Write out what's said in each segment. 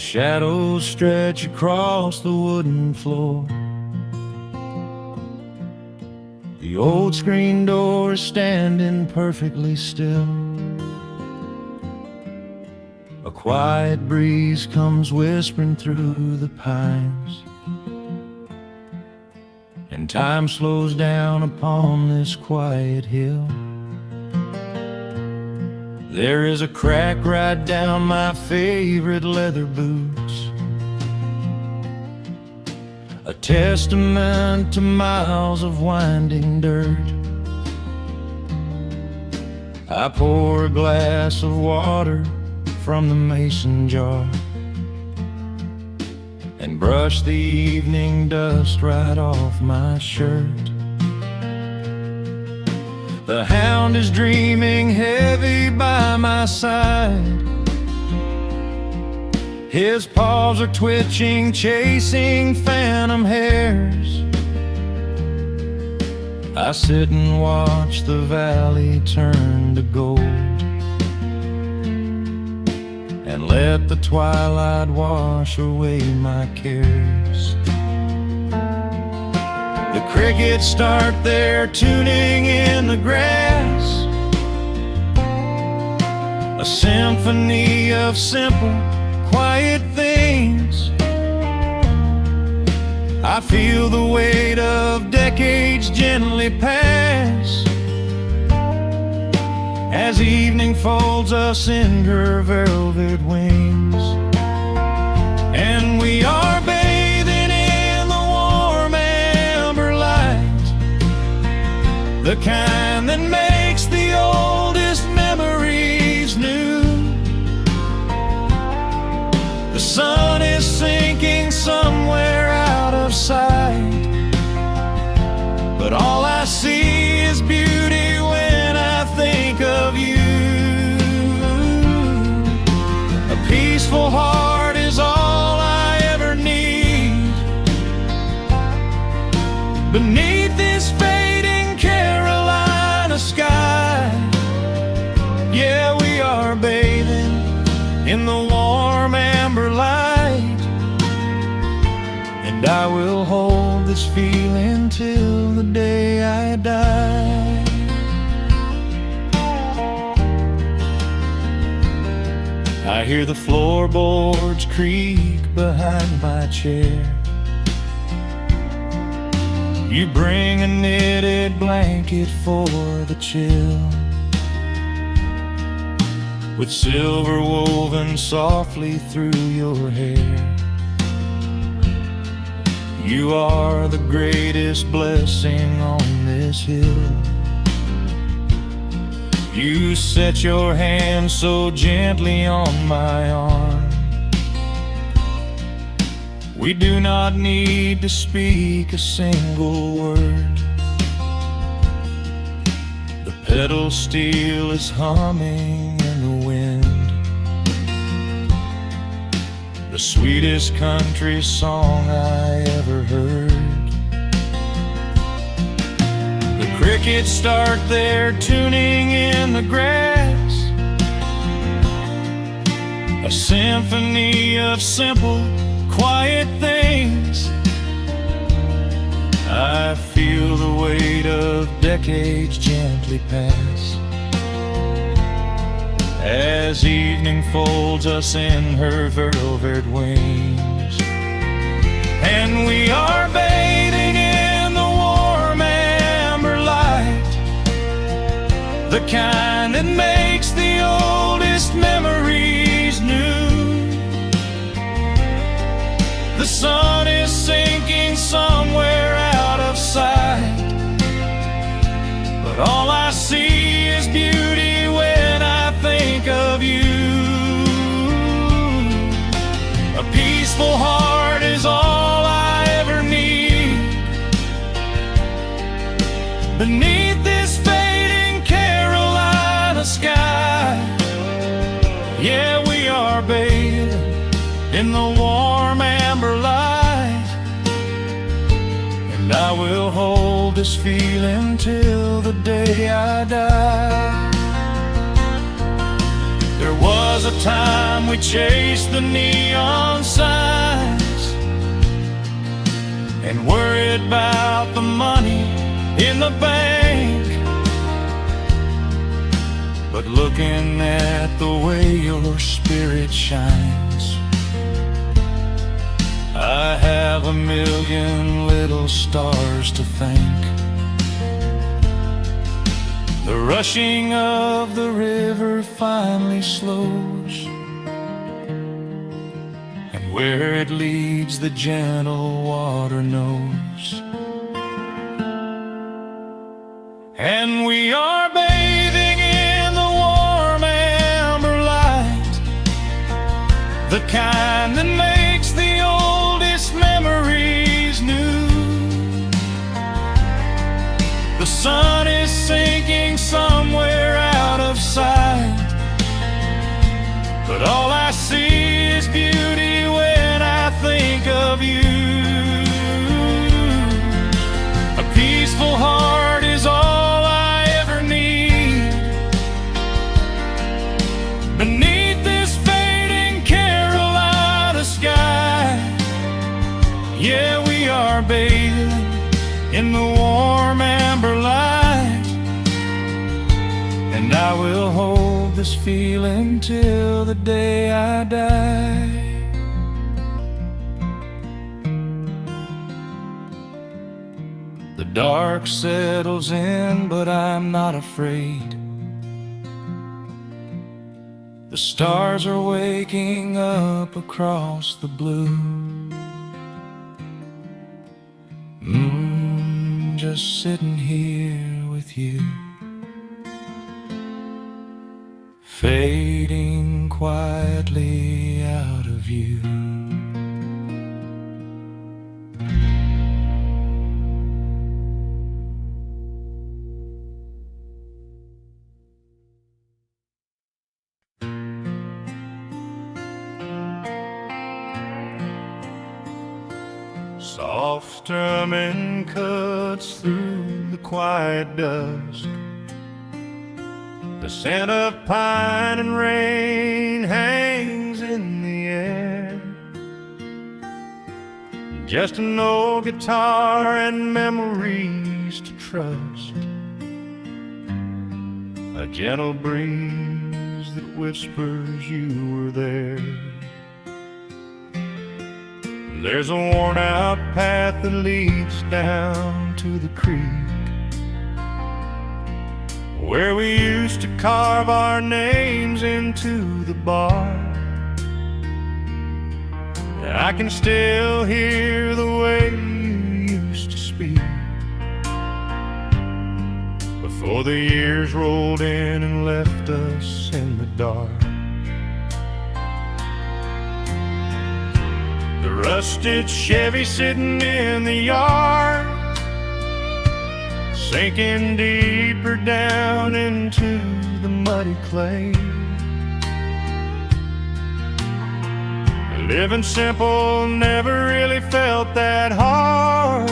Shadows stretch across the wooden floor. The old screen door is standing perfectly still. A quiet breeze comes whispering through the pines, and time slows down upon this quiet hill. There is a crack right down my favorite leather boots, a testament to miles of winding dirt. I pour a glass of water from the mason jar and brush the evening dust right off my shirt. The hound is dreaming heavy by my side. His paws are twitching, chasing phantom hares. I sit and watch the valley turn to gold, and let the twilight wash away my cares. The crickets start their tuning in the grass, a symphony of simple, quiet things. I feel the weight of decades gently pass, as evening folds us in her velvet wings. And we are bathing in the warm amber light, the kind that makes the oldest memories new. The sun is sinking somewhere out of sight, but all I see is beauty when I think of you. A peaceful heart is all I ever need. Beneath this fading Carolina sky, yeah, we are bathing in the warm amber light, and I will hold this feeling till the day I die. I hear the floorboards creak behind my chair. You bring a knitted blanket for the chill, with silver woven softly through your hair. You are the greatest blessing on this hill. You set your hand so gently on my arm. We do not need to speak a single word. The pedal steel is humming in the wind, the sweetest country song I ever heard. The crickets start their tuning in the grass, a symphony of simple, quiet things. I feel the weight of decades gently pass, as evening folds us in her velvet wings. And we are bathing in the warm amber light, the kind that makes the oldest memories new. The sun is sinking somewhere out of sight, but all I see is beauty when I think of you. A peaceful heart is all I ever need. Beneath this fading Carolina sky, yeah, we are bathing in the warm amber light, and I will hold this feeling till the day I die. There was was a time we chased the neon signs and worried about the money in the bank. But looking at the way your spirit shines, I have a million little stars to thank. The rushing of the river finally slows, and where it leads the gentle water knows. And we are bathing in the warm amber light, the kind that makes the oldest memories new. The sun is sinking somewhere out of sight, but all I see is beauty when I think of you. A peaceful heart is all I ever need. Beneath this fading Carolina sky, yeah, we are bathing in the warm amber light, and I will hold this feeling till the day I die. The dark settles in, but I'm not afraid. The stars are waking up across the blue. Just sitting here with you, fading quietly out of view. Soft drumming cuts through the quiet dusk. The scent of pine and rain hangs in the air. Just an old guitar and memories to trust. A gentle breeze that whispers you were there. There's a worn-out path that leads down to the creek, where we used to carve our names into the bark. I can still hear the way you used to speak before the years rolled in and left us in the dark. The rusted Chevy sitting in the yard, sinking deeper down into the muddy clay. Living simple never really felt that hard,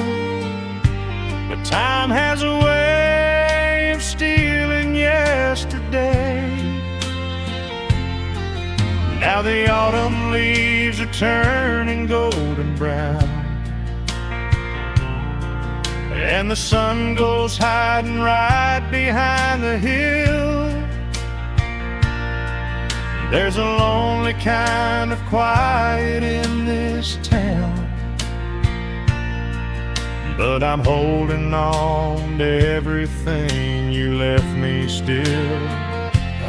but time has a way of stealing yesterday. Now the autumn leaves are turning golden brown, and the sun goes hiding right behind the hill. There's a lonely kind of quiet in this town, but I'm holding on to everything you left me still.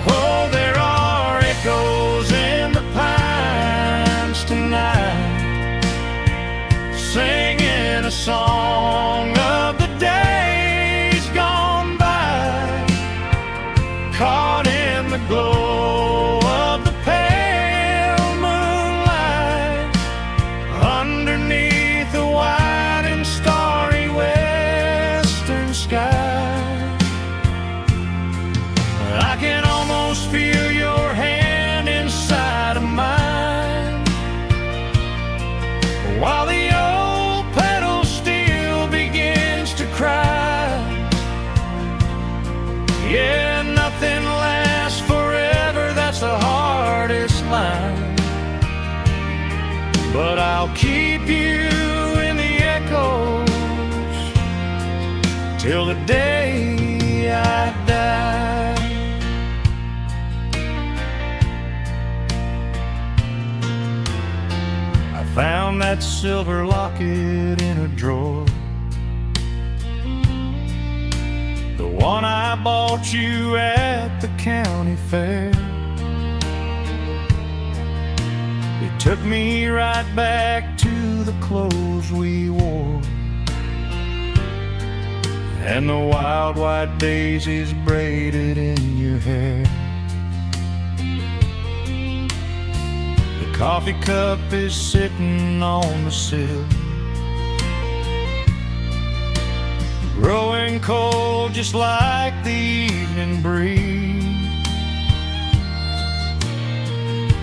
Oh, there are echoes in the pines tonight, singing a song of the days gone by, caught in the glow of the pale moonlight, underneath the wide and starry western sky. I can almost feel your hand inside of mine, while the old pedals still keep you in the echoes till the day I die. I found that silver locket in a drawer, the one I bought you at the county fair. It took me right back to the clothes we wore and the wild white daisies braided in your hair. The coffee cup is sitting on the sill, growing cold just like the evening breeze.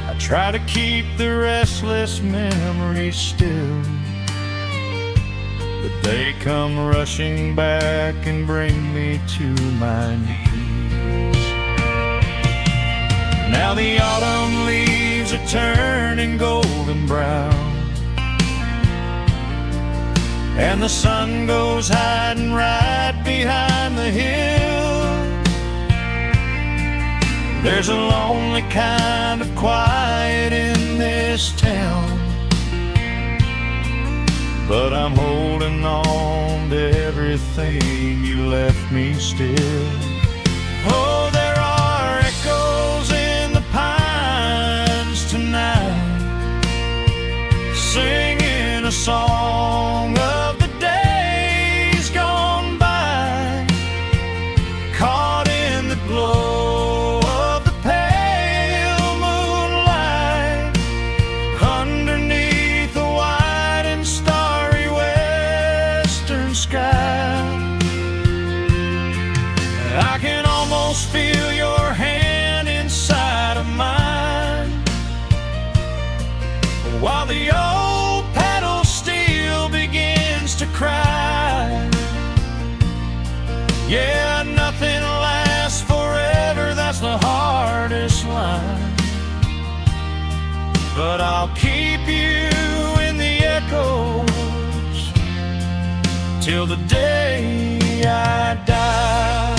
I try to keep the restless memories still, but they come rushing back and bring me to my knees. Now the autumn leaves are turning golden brown, and the sun goes hiding right behind the hill. There's a lonely kind of quiet in this town, but I'm holding on to everything you left me still. Oh, there are echoes in the pines tonight, singing a song of the days gone by, caught in the glow of the pale moonlight, underneath the white and starry western sky. I can almost feel your hand inside of mine, while the old pedal steel begins to cry. Yeah, nothing lasts forever, that's the hardest line, but I'll keep you in the echoes till the day I die.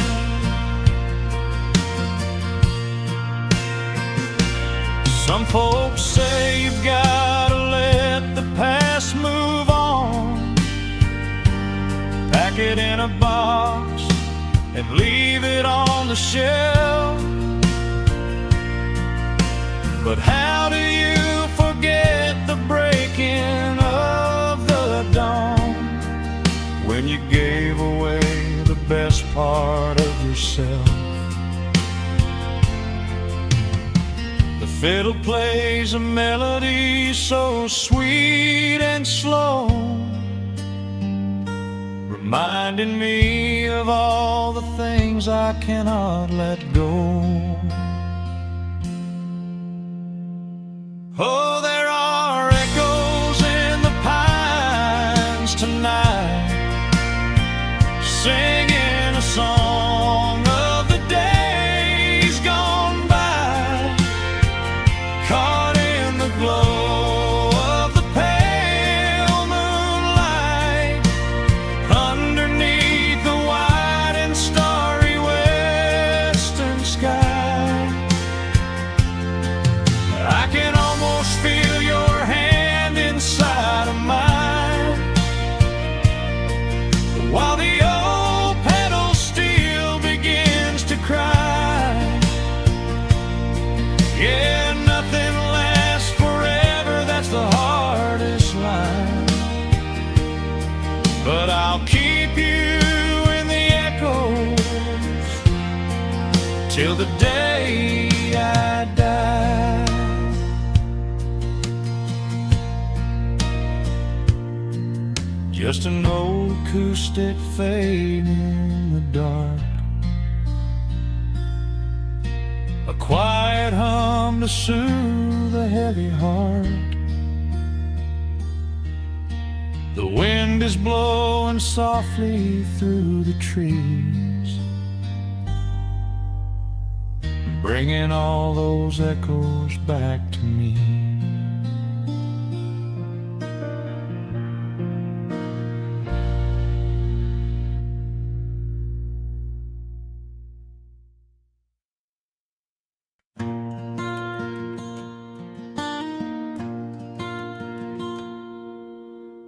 Some folks say you've gotta let the past move on, pack it in a box and leave it on the shelf. But how do you forget the breaking of the dawn, when you gave away the best part of yourself? The fiddle plays a melody so sweet and slow, reminding me of all the things I cannot let go. Oh, there are echoes in the pines tonight, singing a song of the days gone by, caught in the glow of the pale moonlight, underneath the white and starry western sky. I can almost feel your hand inside of mine, while the old pedal steel begins to cry. Yeah, nothing lasts forever, that's the hardest line, but I'll keep you in the echoes till the day I die. Just an old acoustic fading in the dark, a quiet hum to soothe a heavy heart. The wind is blowing softly through the trees, bringing all those echoes back to me.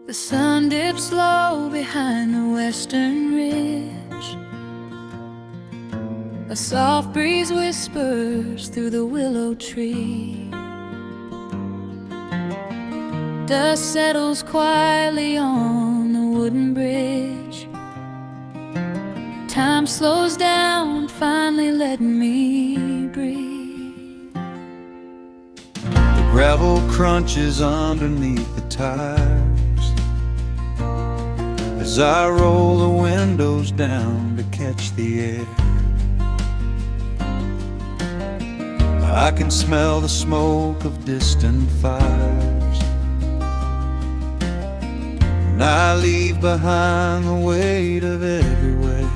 The sun dips low behind the western ridge. A soft breeze whispers through the willow tree. Dust settles quietly on the wooden bridge. Time slows down, finally letting me breathe. The gravel crunches underneath the tires as I roll the windows down to catch the air. I can smell the smoke of distant fires, and I leave behind the weight of everywhere.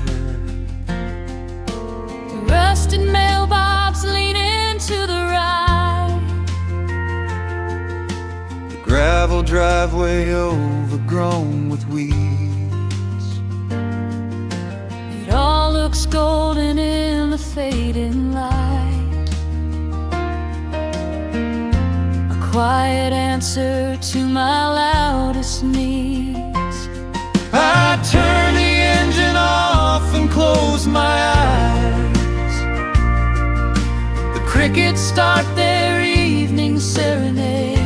The rusted mailbox leaning to the right. The gravel driveway overgrown with weeds. It all looks golden in the fading light. A quiet answer to my loudest needs. I turn the engine off and close my eyes. The crickets start their evening serenade.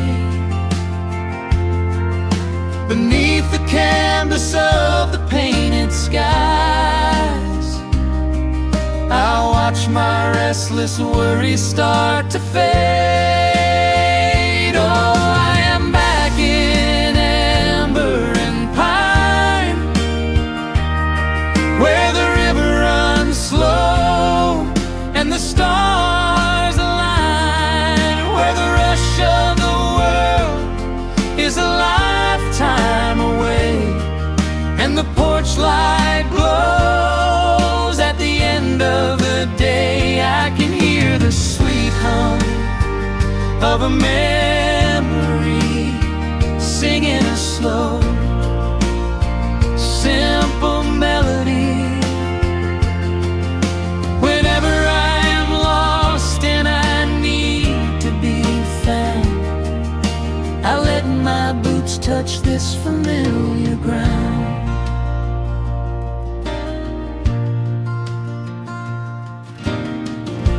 Beneath the canvas of the painted skies, I watch my restless worries start to fade. Oh, I am back in amber and pine, where the river runs slow and the stars align, where the rush of the world is a lifetime away, and the porch light glows at the end of the day. I can hear the sweet hum of a memory singing a slow, simple melody. Whenever I am lost and I need to be found, I let my boots touch this familiar ground.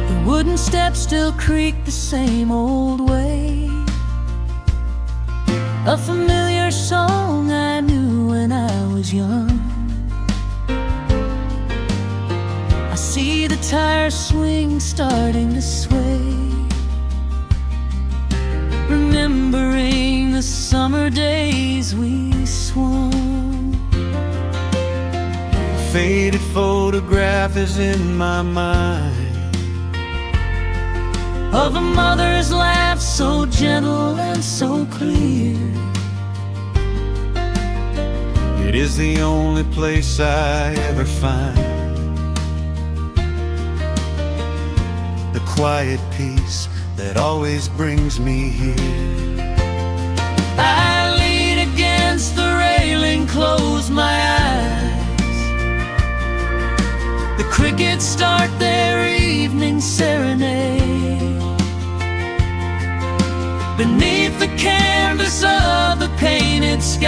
The wooden steps still creak the same old way. A familiar song I knew when I was young. I see the tires swing starting to sway, remembering the summer days we swung. A faded photograph is in my mind of a mother's laugh so gentle and so clear. It is the only place I ever find the quiet peace that always brings me here. I lean against the railing, close my eyes. The crickets start their evening serenade. Beneath the canvas of the painted skies,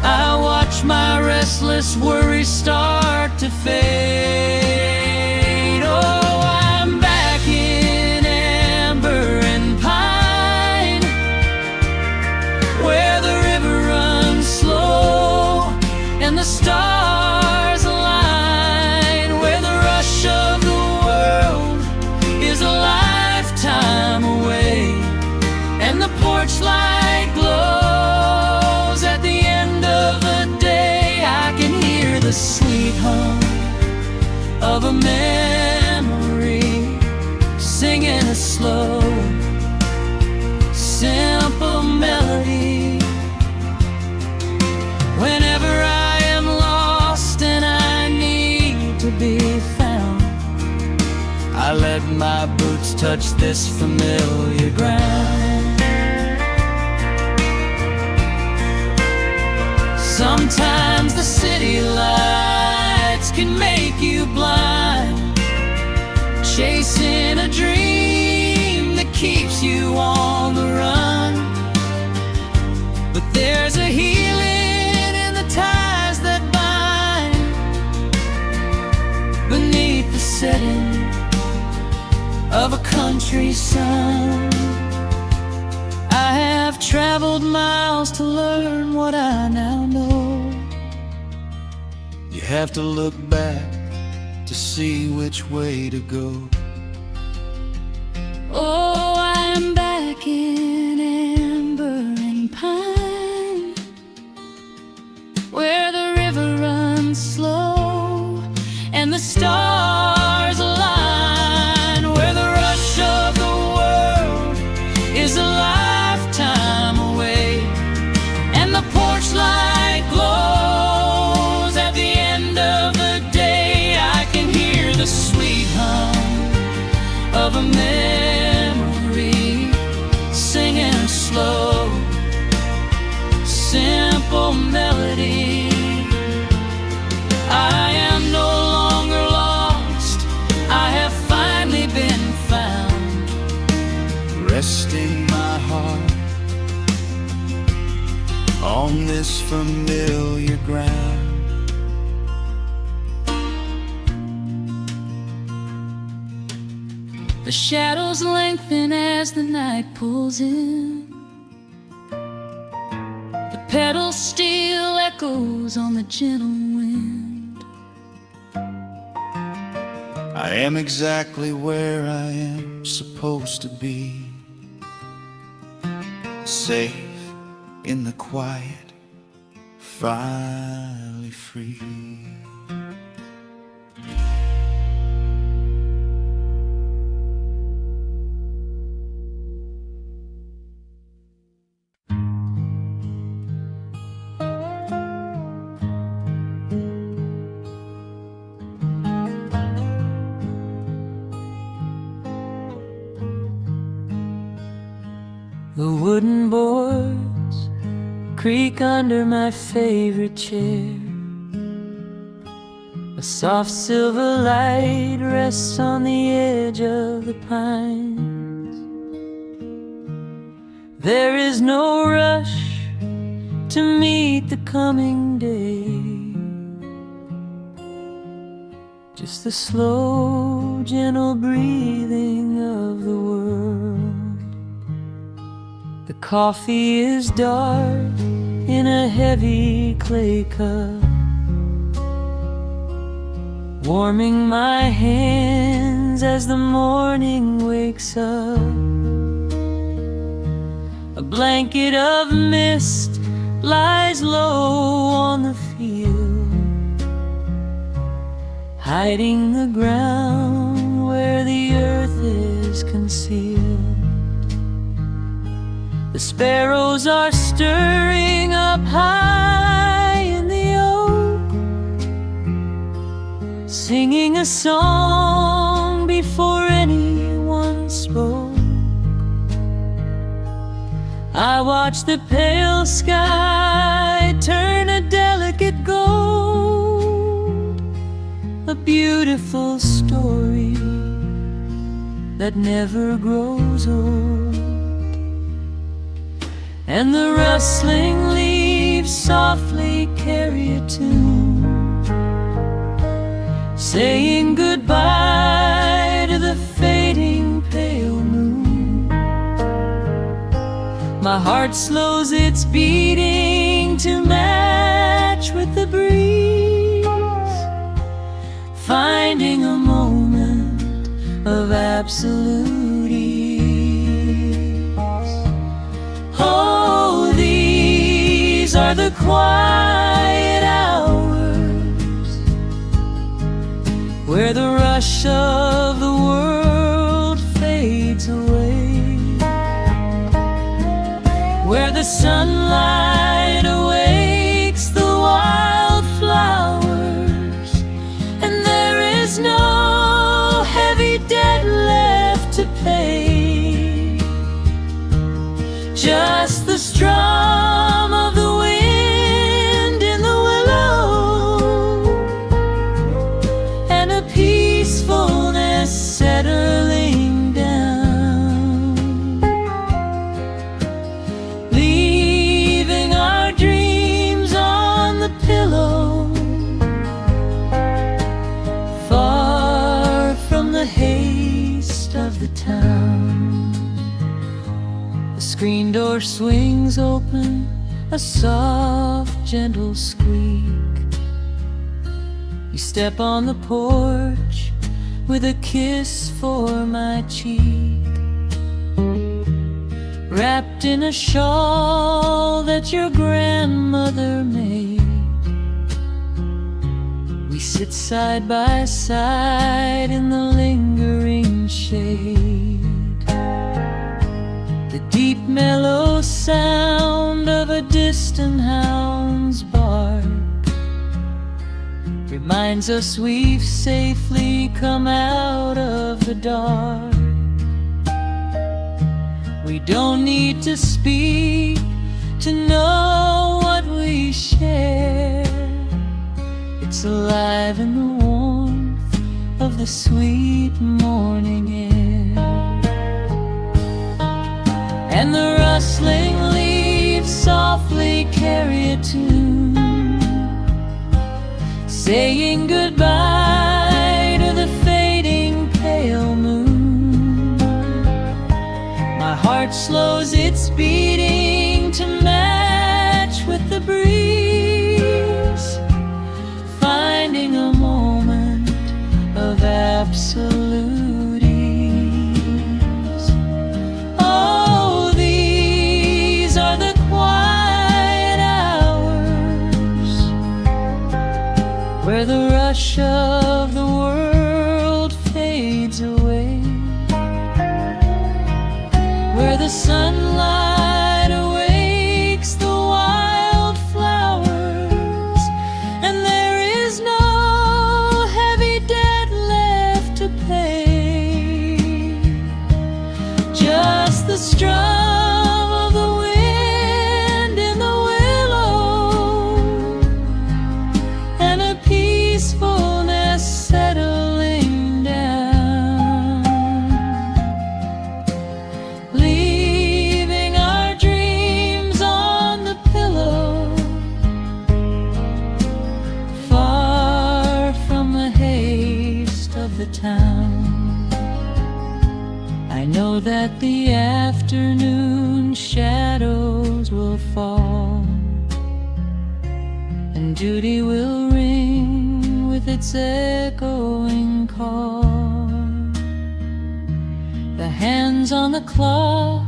I watch my restless worries start to fade. Oh, I'm back in amber and pine, where the river runs slow and the stars align, where the rush of the world is a lifetime away, and the porch light glows at the end of the day. I can hear the sweet hum of a memory singing a slow, simple melody. Whenever I am lost and I need to be found, I let my boots touch this familiar ground. Sometimes the city lights can make you blind, chasing a dream that keeps you on the run. But there's a healing in the ties that bind beneath the setting of a country sun. I have traveled miles to learn what I now know. You have to look back to see which way to go. Oh, I am back in amber and pine, where the river runs slow and the stars align, where the rush of the world is a lifetime away, and the porch light glows at the end of the day. I can hear the sweet hum of a memory singing slow, simple melody. I am no longer lost, I have finally been found, Resting my heart on this familiar ground. The shadows lengthen as the night pulls in. The pedal steel echoes on the gentle wind. I am exactly where I am supposed to be, safe in the quiet, finally free. The wooden boards creak under my favorite chair. A soft silver light rests on the edge of the pines. There is no rush to meet the coming day, just the slow, gentle breathing of the world. The coffee is dark in a heavy clay cup, warming my hands as the morning wakes up. A blanket of mist lies low on the field, hiding the ground where the earth is concealed. The sparrows are stirring up high in the oak, singing a song before anyone spoke. I watch the pale sky turn a delicate gold, a beautiful story that never grows old. And the rustling leaves softly carry a tune, saying goodbye to the fading pale moon. My heart slows its beating to match with the breeze, finding a moment of absolute ease. Oh, these are the quiet hours where the rush of the world fades away, where the sunlight awakes the wildflowers, and there is no heavy debt left to pay, just the strum of the wind in the willow, and a peacefulness town. The screen door swings open, a soft, gentle squeak. You step on the porch with a kiss for my cheek, wrapped in a shawl that your grandmother made. We sit side by side in the lingering shade. The deep mellow sound of a distant hound's bark reminds us we've safely come out of the dark. We don't need to speak to know what we share. It's alive in the warmth of the sweet morning air. And the rustling leaves softly carry a tune, saying goodbye to the fading pale moon. My heart slows its beating to match with the breeze, finding a moment of absolute ease. Oh, these are the quiet hours where the rush of the world fades away, where the sunlight awakes the wildflowers, and there is no heavy debt left to pay. Just the strum of the wind in the willow, and a peacefulness settling down, leaving our dreams on the pillow, far from the haste of the town. I know that the afternoon shadows will fall, and duty will ring with its echoing call. The hands on the clock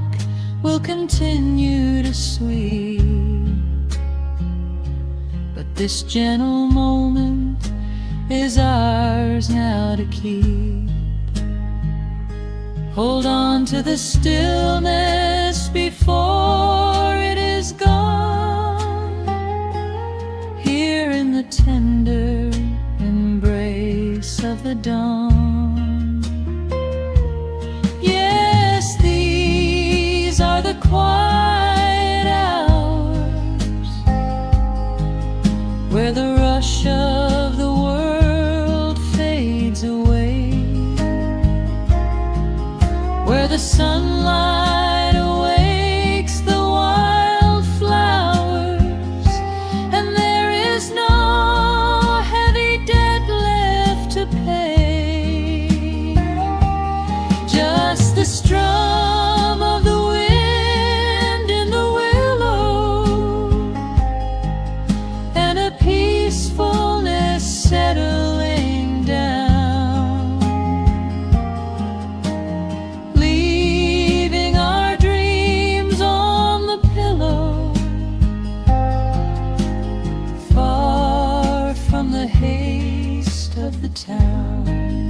will continue to sweep, but this gentle moment is ours now to keep. Hold on to the stillness before it is gone, here in the tender embrace of the dawn. Yes, these are the quiet hours where the rush of the world fades away, where the sunlight awakes the wildflowers, and there is no heavy debt left to pay. Just the strum of the wind in the willow, and a peacefulness settling down, leaving our dreams on the pillow, far from the haste of the town.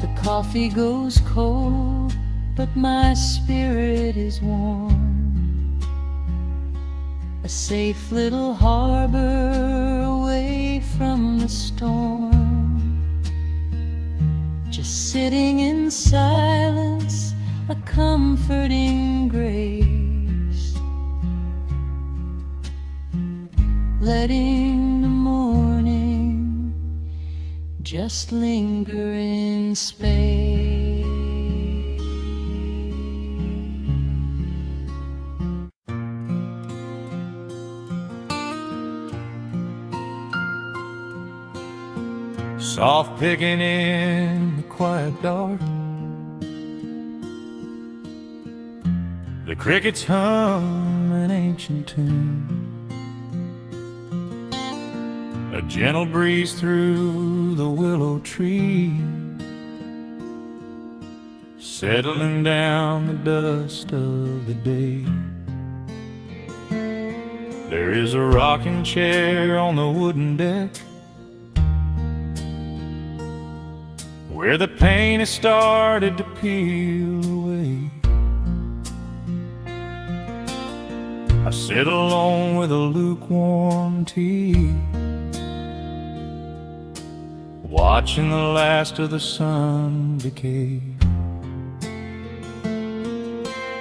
The coffee goes cold, but my spirit is warm, a safe little harbor away from the storm. Just sitting in silence, a comforting grace, letting the morning just linger in space. Soft picking in the quiet dark, crickets hum an ancient tune. A gentle breeze through the willow tree, settling down the dust of the day. There is a rocking chair on the wooden deck, where the paint has started to peel away. I sit alone with a lukewarm tea, watching the last of the sun decay.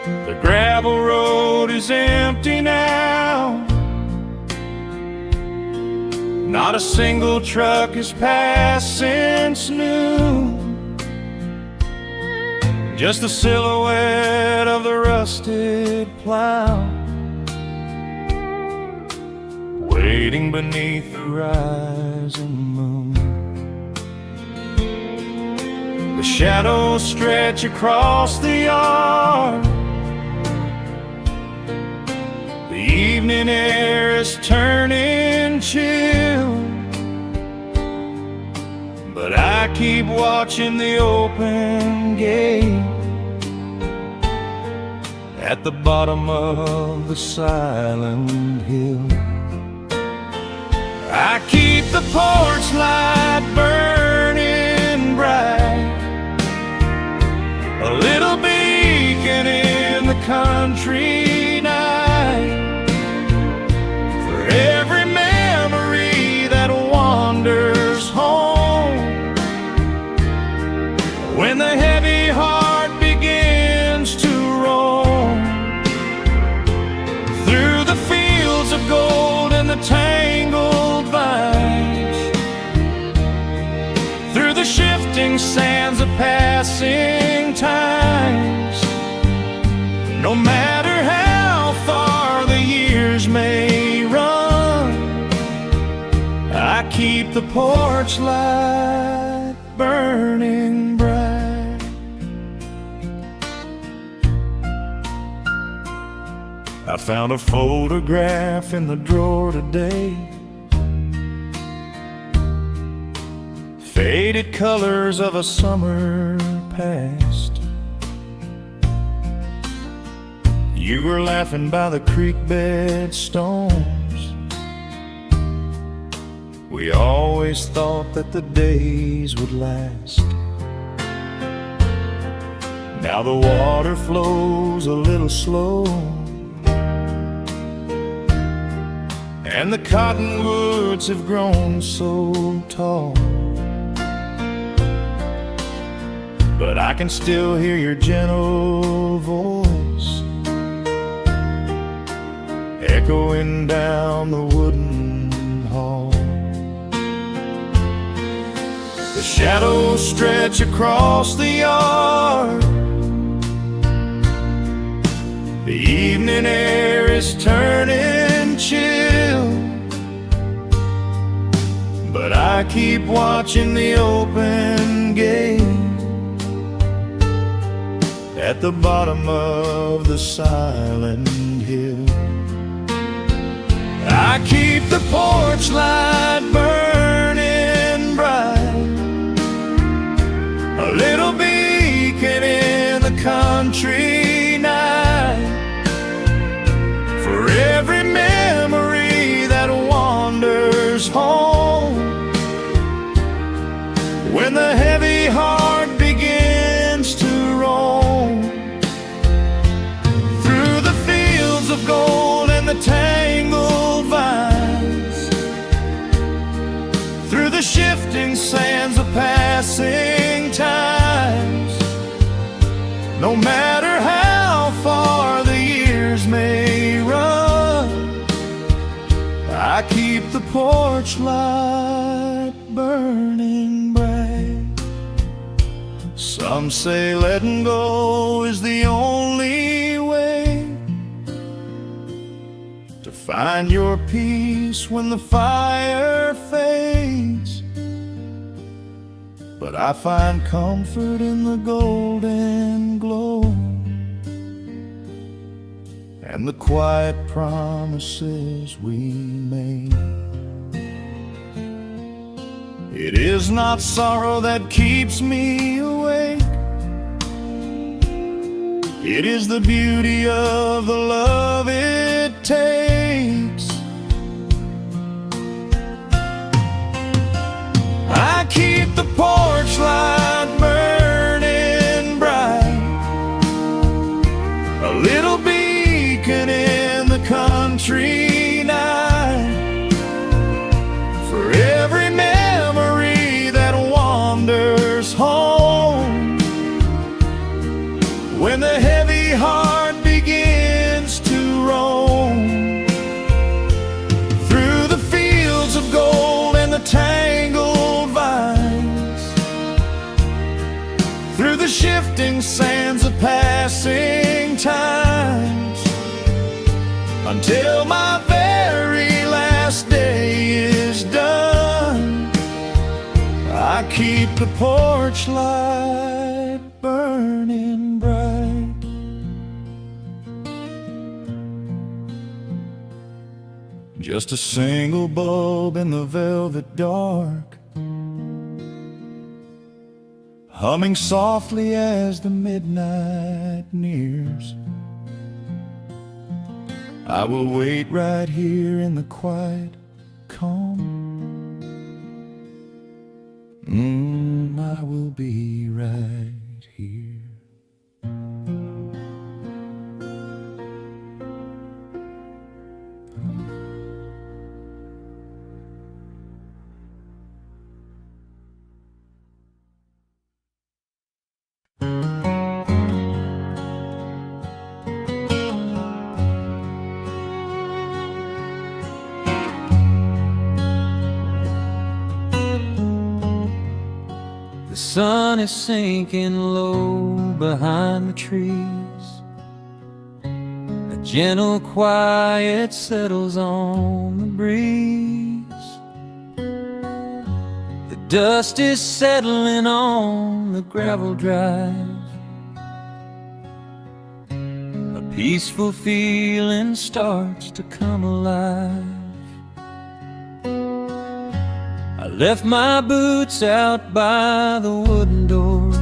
The gravel road is empty now, not a single truck has passed since noon. Just the silhouette of the rusted plow, waiting beneath the rising moon. The shadows stretch across the yard, the evening air is turning chill, but I keep watching the open gate at the bottom of the silent hill. I keep the porch light burning bright, a little beacon in the country night, for every memory that wanders home. When the heavy heart begins to roam through the fields of gold and the tangled vines, through the shifting sands of passing times, no matter how far the years may run, I keep the porch light burning bright. I found a photograph in the drawer today, faded colors of a summer past. You were laughing by the creek bed stones. We always thought that the days would last. Now the water flows a little slow, and the cottonwoods have grown so tall, but I can still hear your gentle voice echoing down the wooden hall. The shadows stretch across the yard, the evening air is turning chill, but I keep watching the open gate at the bottom of the silent hill. I keep the porch light burning bright, a little beacon in the country night, for every memory that wanders home. When the heavy heart begins to roam through the fields of gold and the tangled vines, through the shifting sands of passing times, no matter how far the years may run, I keep the porch light burning bright. Some say letting go is the only way to find your peace when the fire fades, but I find comfort in the golden glow and the quiet promises we made. It is not sorrow that keeps me awake. It is the beauty of the love it takes. I keep the porch light burning bright, a little beacon in the country night, for every memory that wanders home. When the heavy heart begins to roam through the fields of gold and the tangled vines, through the shifting sands of passing times, until my very last day is done, I keep the porch light burning bright. Just a single bulb in the velvet dark, humming softly as the midnight nears. I will wait right here in the quiet calm. I will be right here. The sun is sinking low behind the trees. A gentle quiet settles on the breeze. The dust is settling on the gravel drive. A peaceful feeling starts to come alive. I left my boots out by the wooden door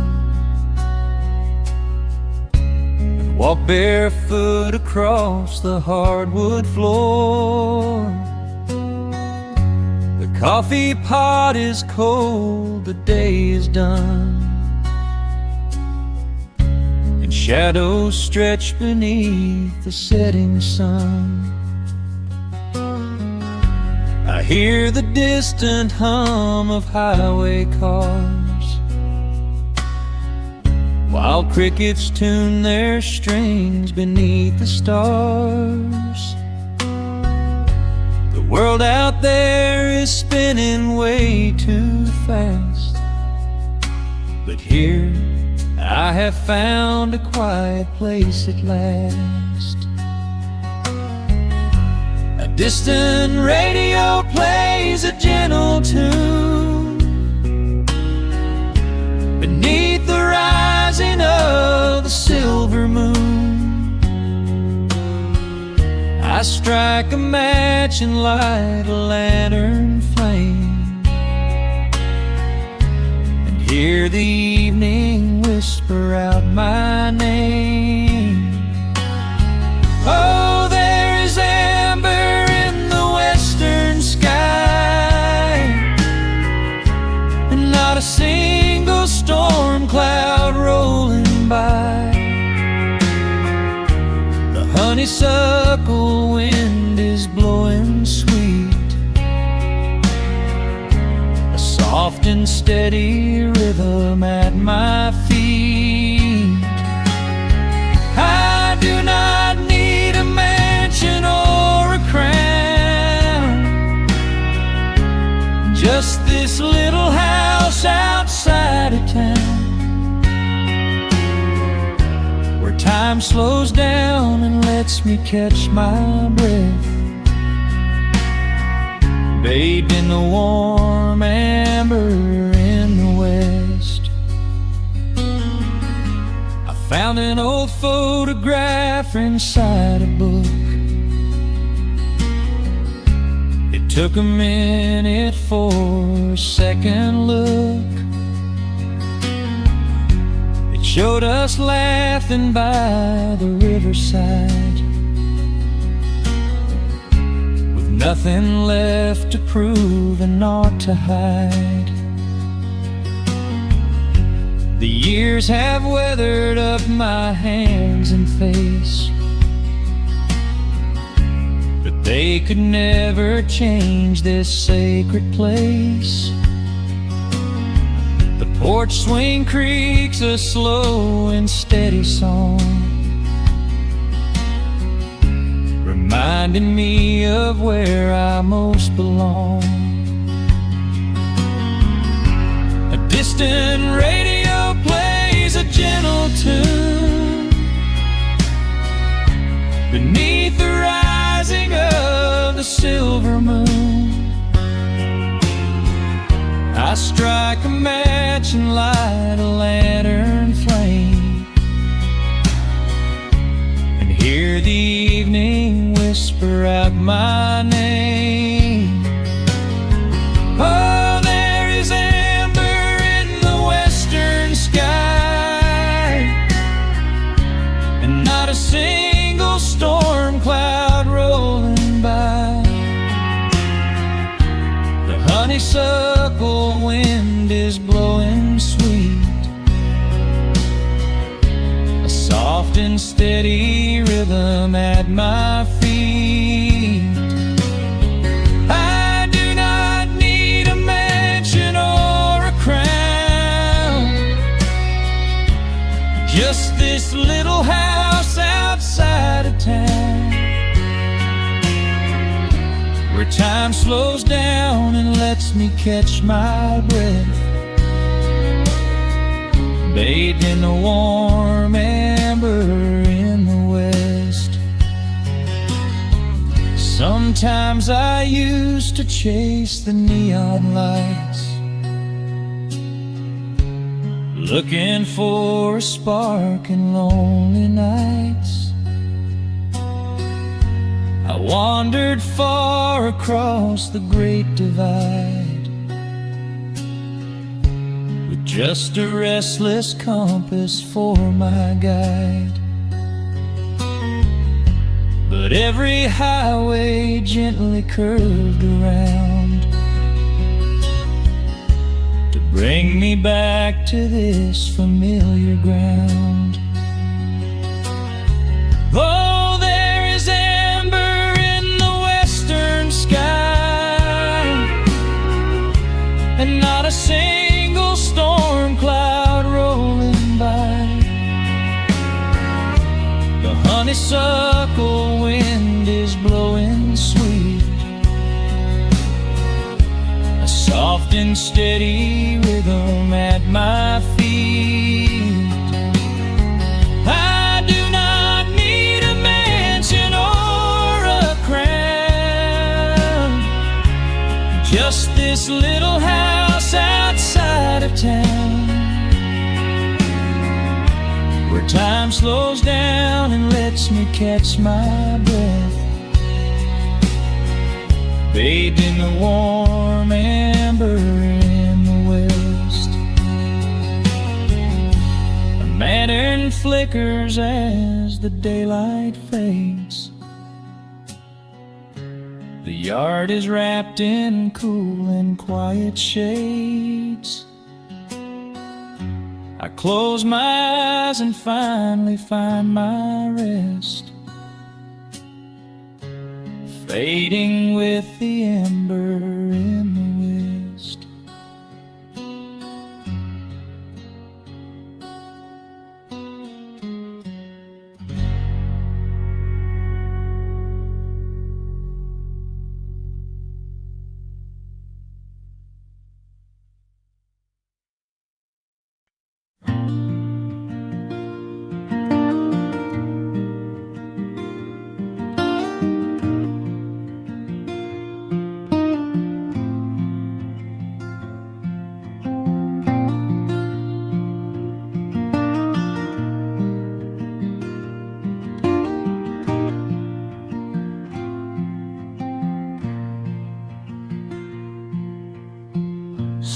and walked barefoot across the hardwood floor. The coffee pot is cold, the day is done, and shadows stretch beneath the setting sun. I hear the distant hum of highway cars, while crickets tune their strings beneath the stars. The world out there is spinning way too fast, but here I have found a quiet place at last. A distant radio plays a gentle tune beneath the rising of the silver moon. I strike a match and light a lantern flame, and hear the evening whisper out my name. Oh, there is amber in the western sky, and not a single storm cloud rolling by. The honeysuckle wind is blowing sweet, a soft and steady rhythm at my feet. I do not need a mansion or a crown, just this little house outside of town, where time slows down and lets me catch my breath, bathed in the warm amber in the west. I Found an old photograph inside a book. It took a minute for a second look. It showed us laughing by the riverside, with nothing left to prove and naught to hide. The years have weathered up my hands and face, but they could never change this sacred place. The porch swing creaks a slow and steady song, reminding me of where I most belong. A distant radio plays a gentle tune beneath the rising of the silver moon. I strike a match and light a lantern flame, and hear the evening whisper out my name. Oh, there is amber in the western sky, and not a single storm cloud rolling by. The honeysuckle wind is blowing sweet, a soft and steady rhythm at my feet. I do not need a mansion or a crown, just this little house outside of town, where time slows down and lets me catch my breath, bathed in the warm amber in the west. Sometimes I used to chase the neon lights, looking for a spark in lonely nights. I wandered far across the great divide, with just a restless compass for my guide. But every highway gently curved around to bring me back to this familiar ground. Oh, there is amber in the western sky, and not a single storm cloud rolling by. The honeysuckle wind is blowing sweet, a soft and steady rhythm at my feet. I do not need a mansion or a crown, just this little house outside of town, where time slows down and lets me catch my breath, bathed in the warm amber in the west. A lantern flickers as the daylight fades. The yard is wrapped in cool and quiet shades. I close my eyes and finally find my rest, fading with the ember in the west.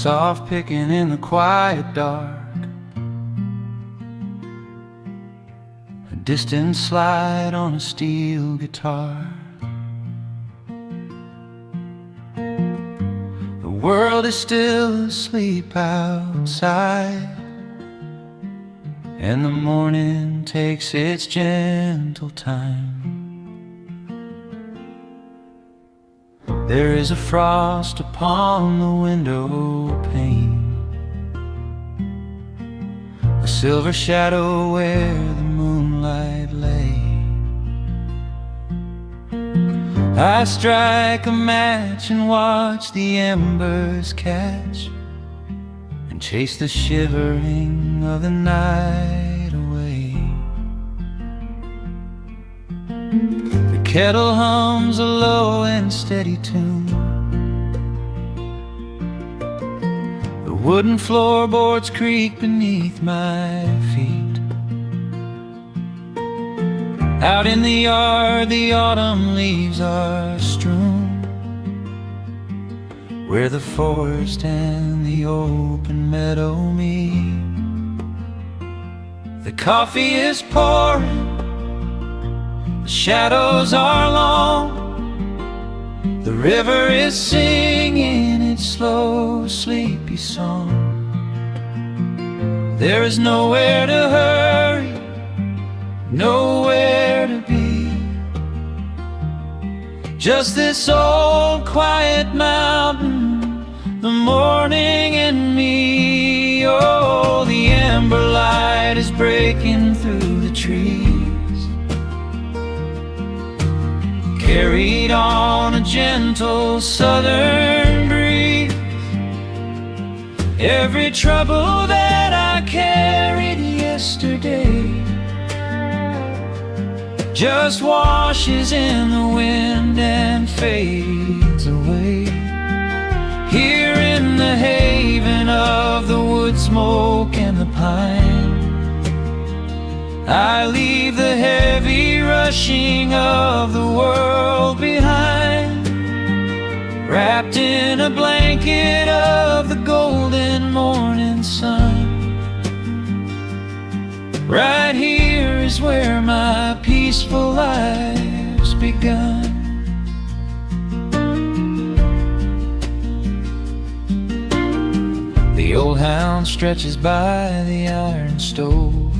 soft picking in the quiet dark, a distant slide on a steel guitar. The world is still asleep outside, and the morning takes its gentle time. There is a frost upon the window pane, a silver shadow where the moonlight lay. I strike a match and watch the embers catch, and chase the shivering of the night away. The kettle hums a low and steady tune, the wooden floorboards creak beneath my feet. Out in the yard the autumn leaves are strewn, where the forest and the open meadow meet. The coffee is pouring, the shadows are long, the river is singing its slow, sleepy song. There is nowhere to hurry, nowhere to be, just this old quiet mountain, the morning and me. Oh, the amber light is breaking through the trees, carried on a gentle southern breeze. Every trouble that I carried yesterday just washes in the wind and fades away. Here in the haven of the wood smoke and the pine, I leave the heavy rushing of the world behind, wrapped in a blanket of the golden morning sun. Right here is where my peaceful life's begun. The old hound stretches by the iron stove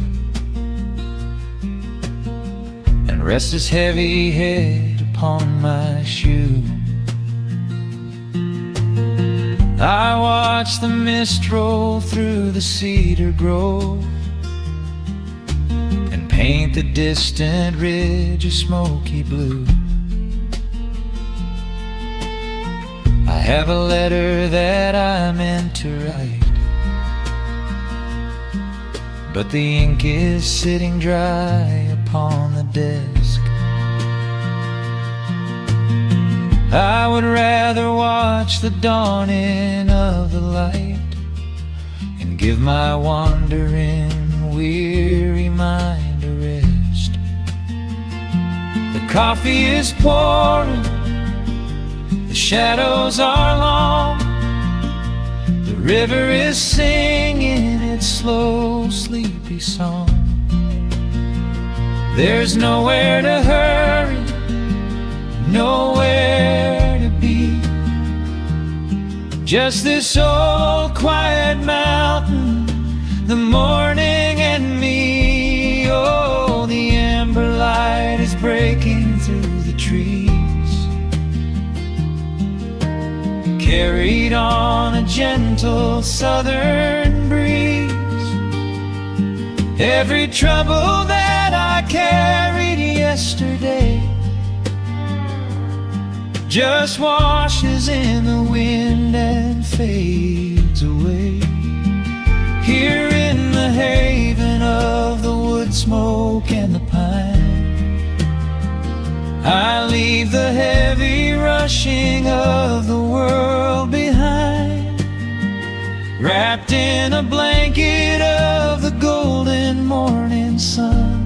and rests his heavy head upon my shoe. I watch the mist roll through the cedar grove and paint the distant ridge a smoky blue. I have a letter that I meant to write, but the ink is sitting dry upon the desk. I would rather watch the dawning of the light and give my wandering, weary mind a rest. The coffee is pouring, the shadows are long, the river is singing its slow, sleepy song. There's nowhere to hurry, nowhere to be, just this old quiet mountain, the morning and me. Oh, the amber light is breaking through the trees, carried on a gentle southern breeze. Every trouble that I carried yesterday just washes in the wind and fades away. Here in the haven of the wood smoke and the pine, I leave the heavy rushing of the world behind, wrapped in a blanket of the golden morning sun.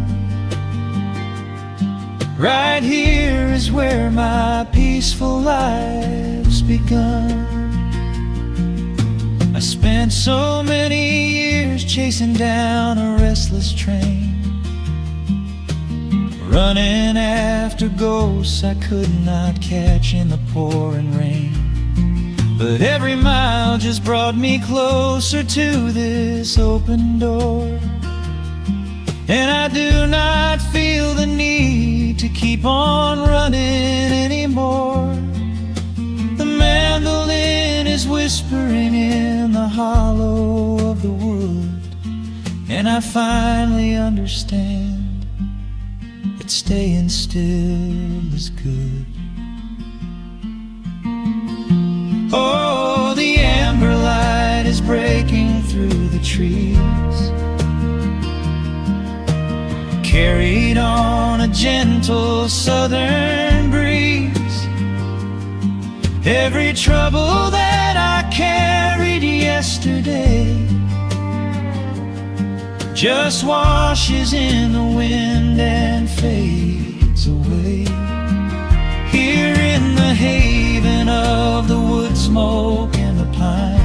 Right here is where my peaceful life's begun. Spent so many years chasing down a restless train, running after ghosts I could not catch in the pouring rain. But every mile just brought me closer to this open door, and I do not feel the need to keep on running anymore. The mandolin is whispering in the hollow of the wood, and I finally understand that staying still is good. Oh, the amber light is breaking through the trees, carried on a gentle southern breeze. Every trouble that I carried yesterday just washes in the wind and fades away. Here in the haven of the wood smoke and the pine,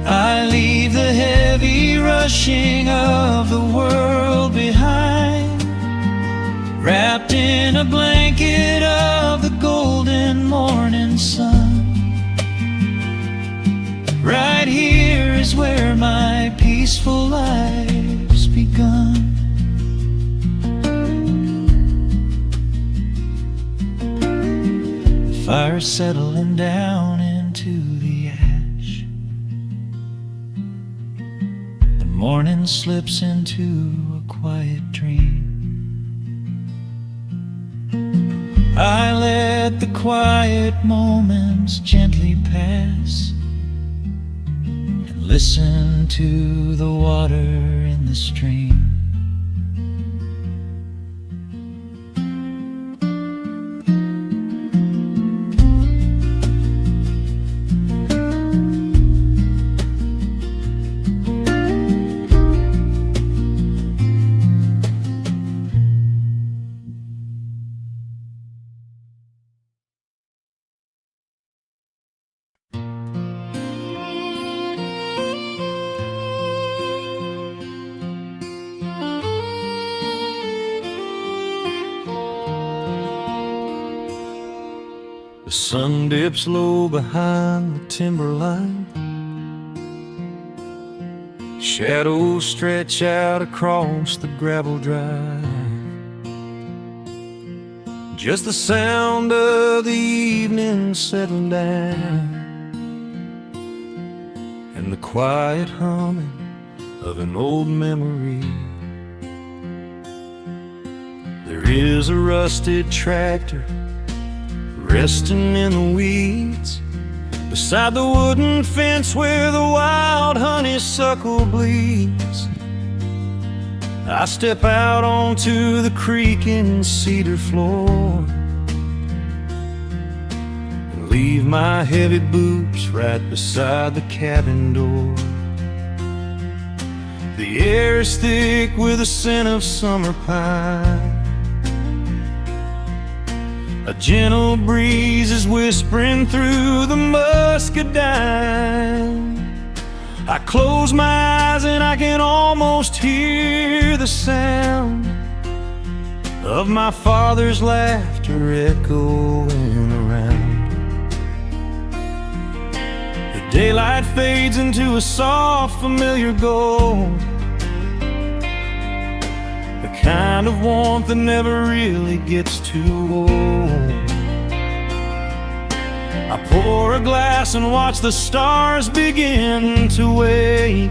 I leave the heavy rushing of the world behind, wrapped in a blanket of the golden morning sun. Right here is where my peaceful life's begun. The fire's settling down into the ash, the morning slips into a quiet dream. I let the quiet moments gently pass and listen to the water in the stream. The sun dips low behind the timberline, shadows stretch out across the gravel drive. Just the sound of the evening settling down, and the quiet humming of an old memory. There is a rusted tractor resting in the weeds beside the wooden fence where the wild honeysuckle bleeds. I step out onto the creaking cedar floor and leave my heavy boots right beside the cabin door. The air is thick with the scent of summer pine. A gentle breeze is whispering through the muscadine. I close my eyes and I can almost hear the sound of my father's laughter echoing around. The daylight fades into a soft, familiar gold, the kind of warmth that never really gets too old. I pour a glass and watch the stars begin to wake,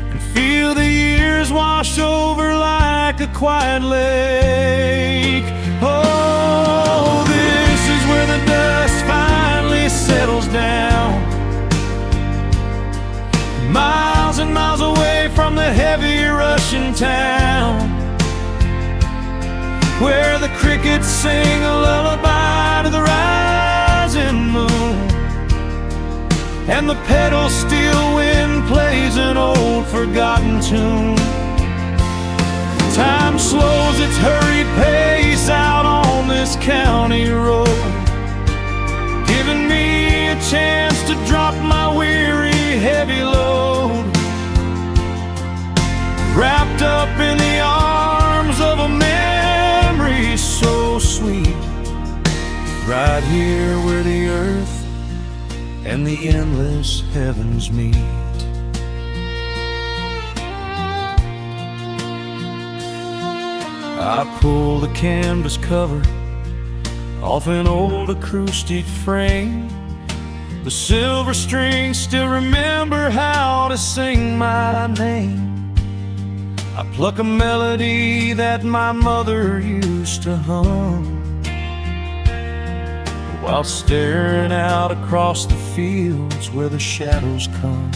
and feel the years wash over like a quiet lake. Oh, this is where the dust finally settles down, miles and miles away from the heavy Russian town, where the crickets sing a lullaby to the rising moon, and the pedal steel wind plays an old forgotten tune. Time slows its hurried pace out on this county road, giving me a chance to drop my weary right here where the earth and the endless heavens meet. I pull the canvas cover off an old acoustic frame. The silver strings still remember how to sing my name. I pluck a melody that my mother used to hum while staring out across the fields where the shadows come.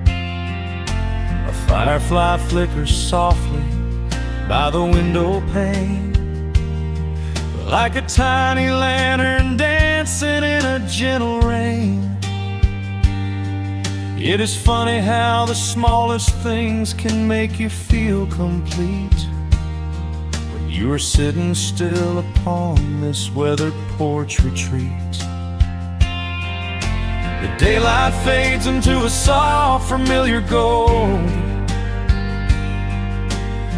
A firefly flickers softly by the window pane, like a tiny lantern dancing in a gentle rain. It is funny how the smallest things can make you feel complete when you are sitting still upon this weathered porch retreat. The daylight fades into a soft, familiar gold,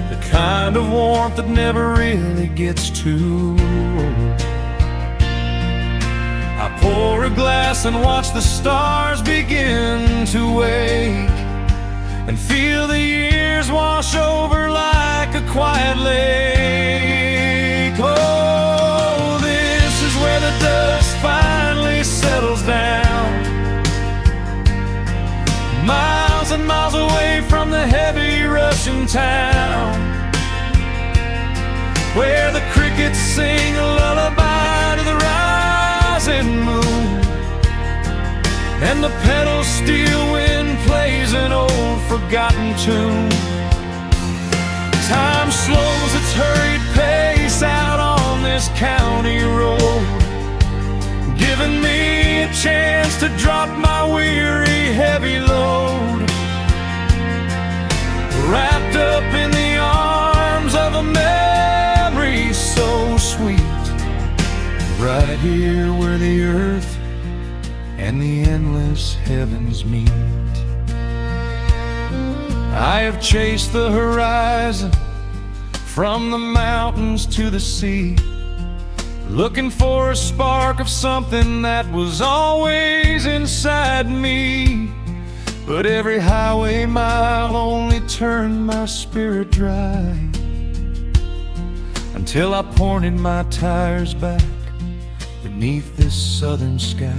the kind of warmth that never really gets too old. I pour a glass and watch the stars begin to wake, and feel the years wash over like a quiet lake. Oh, this is where the dust finally settles down, miles and miles away from the heavy Russian town, where the crickets sing a lullaby to the rising moon, and the pedal steel wind plays an old forgotten tune. Time slows its hurried pace out on this county road, giving me a chance to drop my weary heavy load, wrapped up in the arms of a memory so sweet, right here where the earth and the endless heavens meet. I have chased the horizon from the mountains to the sea, looking for a spark of something that was always inside me. But every highway mile only turned my spirit dry, until I pointed my tires back beneath this southern sky.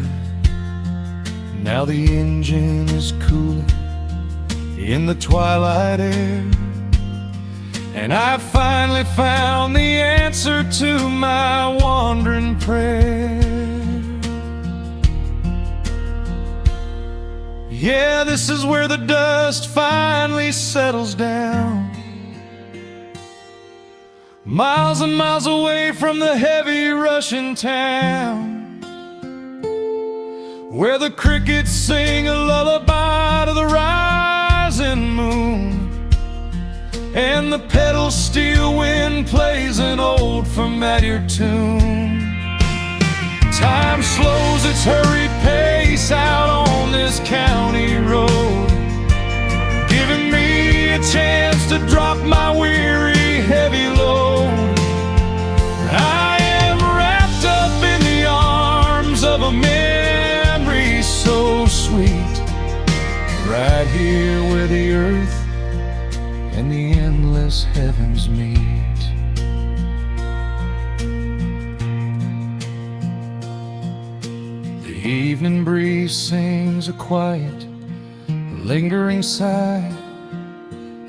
Now the engine is cooling in the twilight air, and I finally found the answer to my wandering prayer. Yeah, this is where the dust finally settles down, miles and miles away from the heavy Russian town, where the crickets sing a lullaby to the rising moon, and the pedal steel wind plays an old familiar tune. Time slows its hurried pace out on this county road, giving me a chance to drop my weary heavy load. I am wrapped up in the arms of a memory so sweet, right here where the earth and the endless heavens meet. The evening breeze sings a quiet, lingering sigh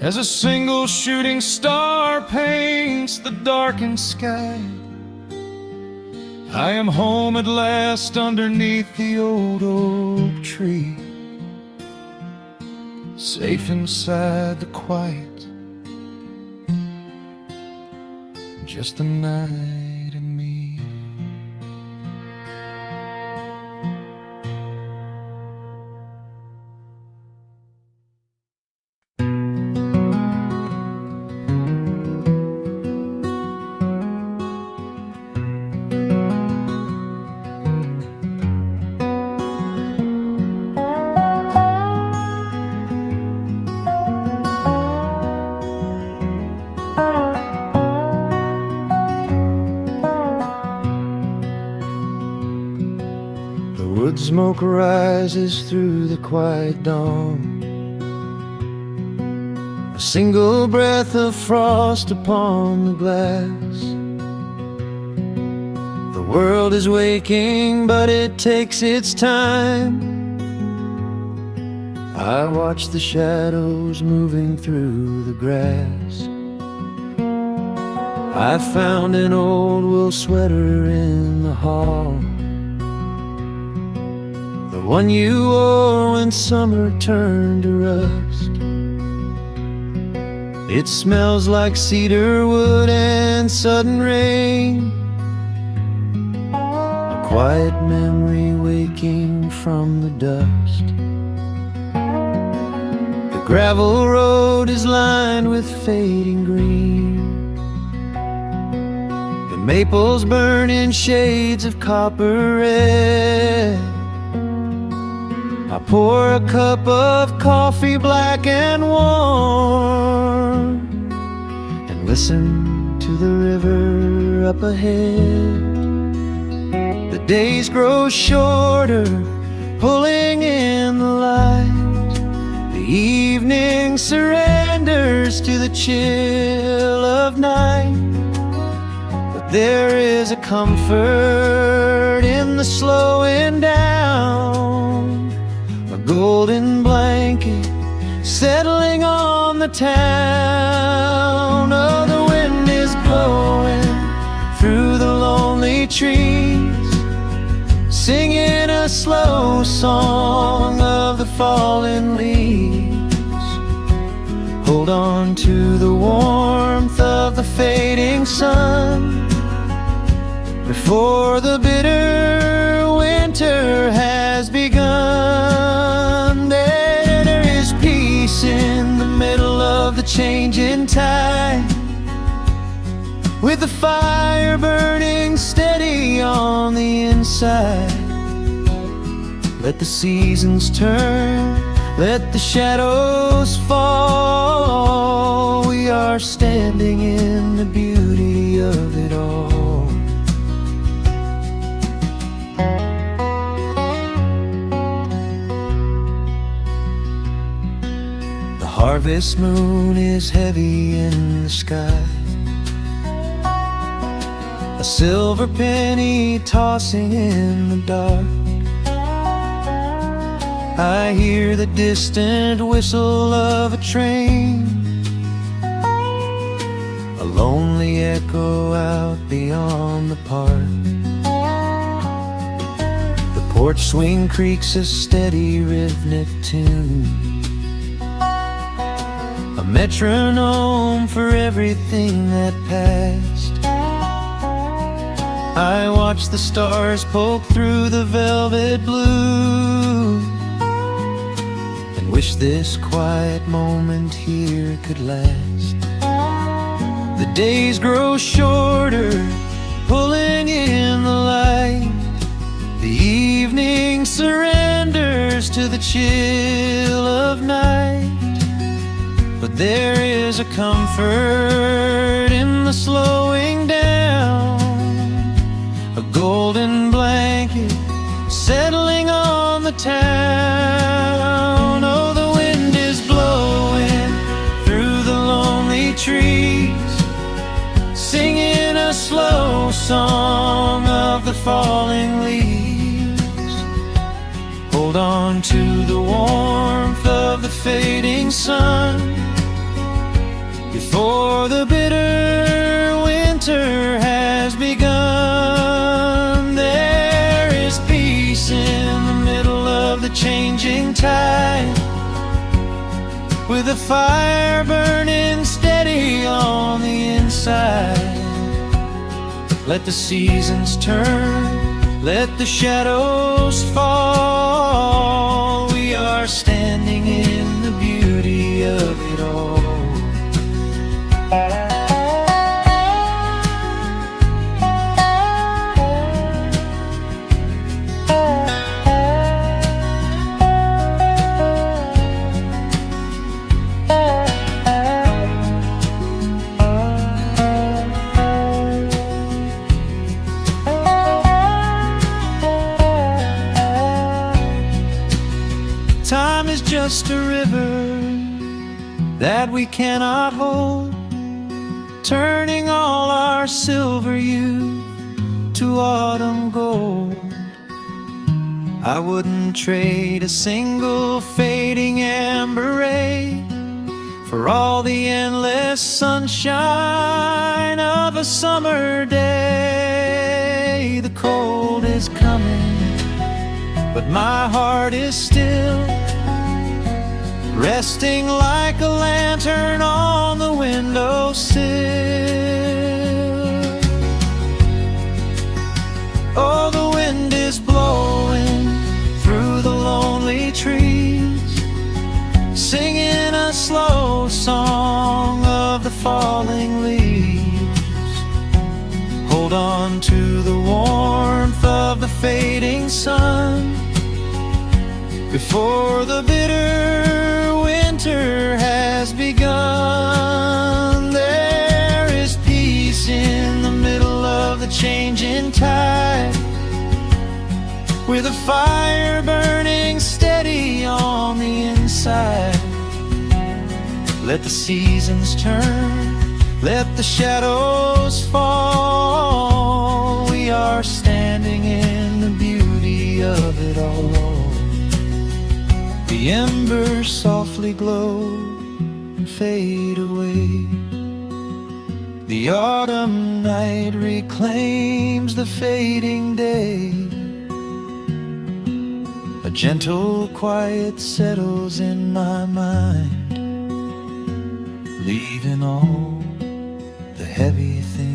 as a single shooting star paints the darkened sky. I am home at last underneath the old oak tree, safe inside the quiet, just the night and me. Wood smoke rises through the quiet dawn, a single breath of frost upon the glass. The world is waking, but it takes its time. I watch the shadows moving through the grass. I found an old wool sweater in the hall, the one you wore when summer turned to rust. It smells like cedar wood and sudden rain, a quiet memory waking from the dust. The gravel road is lined with fading green, the maples burn in shades of copper red. I pour a cup of coffee black and warm, and listen to the river up ahead. The days grow shorter, pulling in the light. The evening surrenders to the chill of night. But there is a comfort in the slowing down, a golden blanket settling on the town. Oh, the wind is blowing through the lonely trees, singing a slow song of the fallen leaves. Hold on to the warmth of the fading sun before the bitter winter has begun. There is peace in the middle of the changing tide, with the fire burning steady on the inside. Let the seasons turn, let the shadows fall. We are standing in the beauty of it all. The harvest moon is heavy in the sky, a silver penny tossing in the dark. I hear the distant whistle of a train, a lonely echo out beyond the park. The porch swing creaks a steady rhythmic tune, a metronome for everything that passed. I watch the stars poke through the velvet blue, and wish this quiet moment here could last. The days grow shorter, pulling in the light. The evening surrenders to the chill of night. But there is a comfort in the slowing down, a golden blanket settling on the town. Oh, the wind is blowing through the lonely trees, singing a slow song of the falling leaves. Hold on to the warmth of the fading sun before the bitter winter has begun. There is peace in the middle of the changing tide, with a fire burning steady on the inside. Let the seasons turn, let the shadows fall. We are standing in the beauty of it all. just a river that we cannot hold, turning all our silver youth to autumn gold. I wouldn't trade a single fading amber ray for all the endless sunshine of a summer day. The cold is coming, but my heart is still resting like a lantern on the windowsill. Oh, the wind is blowing through the lonely trees, singing a slow song of the falling leaves. Hold on to the warmth of the fading sun before the bitter winter has begun. There is peace in the middle of the changing tide, with a fire burning steady on the inside. Let the seasons turn, let the shadows fall. We are standing in the beauty of it all. The embers softly glow and fade away. The autumn night reclaims the fading day. A gentle quiet settles in my mind, leaving all the heavy things